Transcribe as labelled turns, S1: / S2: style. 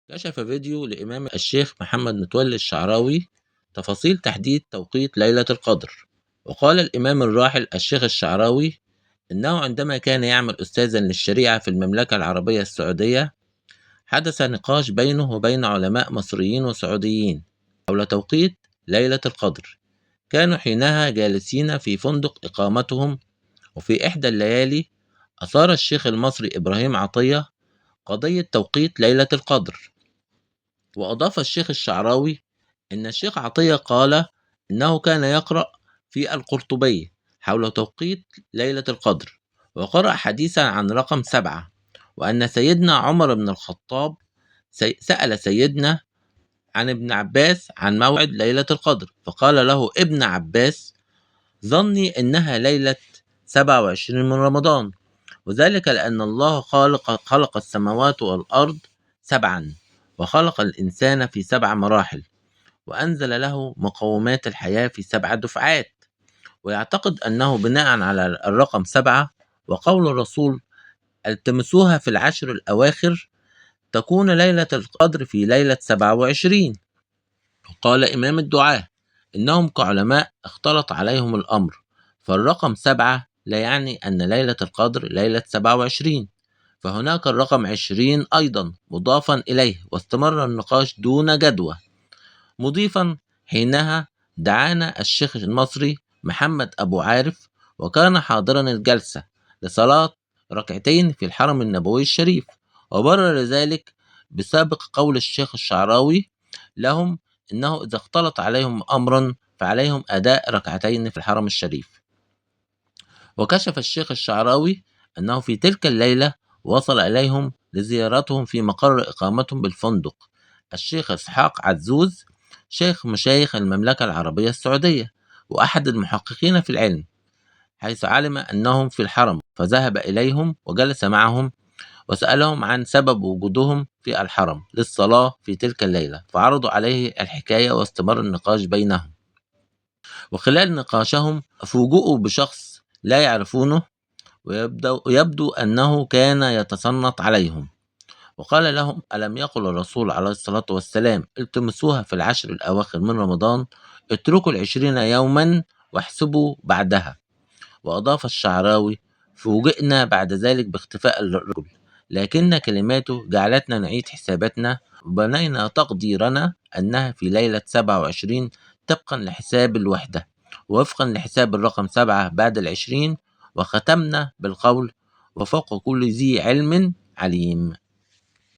S1: كشف فيديو لإمام الشيخ محمد متولي الشعراوي تفاصيل تحديد توقيت ليلة القدر. وقال الإمام الراحل الشيخ الشعراوي إنه عندما كان يعمل أستاذا للشريعة في المملكة العربية السعودية، حدث نقاش بينه وبين علماء مصريين وسعوديين حول توقيت ليلة القدر. كانوا حينها جالسين في فندق إقامتهم، وفي إحدى الليالي أثار الشيخ المصري إبراهيم عطية قضية توقيت ليلة القدر. وأضاف الشيخ الشعراوي إن الشيخ عطية قال إنه كان يقرأ في القرطبي حول توقيت ليلة القدر، وقرأ حديثا عن رقم 7، وأن سيدنا عمر بن الخطاب سأل سيدنا عن ابن عباس عن موعد ليلة القدر، فقال له ابن عباس: ظني إنها ليلة 27 من رمضان، وذلك لأن الله خلق السماوات والأرض 7، وخلق الإنسان في 7 مراحل، وأنزل له مقومات الحياة في 7 دفعات، ويعتقد أنه بناء على الرقم 7 وقول الرسول: التمسوها في العشر الأواخر، تكون ليلة القدر في ليلة 27. وقال إمام الدعاة إنهم كعلماء اختلط عليهم الأمر، فالرقم 7 لا يعني أن ليلة القدر ليلة 27، فهناك الرقم 20 أيضا مضافا إليه، واستمر النقاش دون جدوى. مضيفا حينها دعانا الشيخ المصري محمد أبو عارف، وكان حاضرا الجلسة، لصلاة ركعتين في الحرم النبوي الشريف، وبرر ذلك بسابق قول الشيخ الشعراوي لهم إنه إذا اختلط عليهم أمرا فعليهم أداء ركعتين في الحرم الشريف. وكشف الشيخ الشعراوي أنه في تلك الليلة وصل إليهم لزيارتهم في مقر إقامتهم بالفندق الشيخ إسحاق عزوز، شيخ مشايخ المملكة العربية السعودية وأحد المحققين في العلم، حيث علم أنهم في الحرم، فذهب إليهم وجلس معهم وسألهم عن سبب وجودهم في الحرم للصلاة في تلك الليلة، فعرضوا عليه الحكاية واستمر النقاش بينهم. وخلال نقاشهم فوجئوا بشخص لا يعرفونه، ويبدو أنه كان يتصنت عليهم، وقال لهم: ألم يقل الرسول عليه الصلاة والسلام: التمسوها في العشر الأواخر من رمضان، اتركوا 20 يوما واحسبوا بعدها. وأضاف الشعراوي: فوجئنا بعد ذلك باختفاء الرجل، لكن كلماته جعلتنا نعيد حساباتنا، وبنينا تقديرنا أنها في ليلة 27 طبقا لحساب الوحدة، ووفقا لحساب الرقم 7 بعد 20. وختمنا بالقول: وفوق كل ذي علم عليم.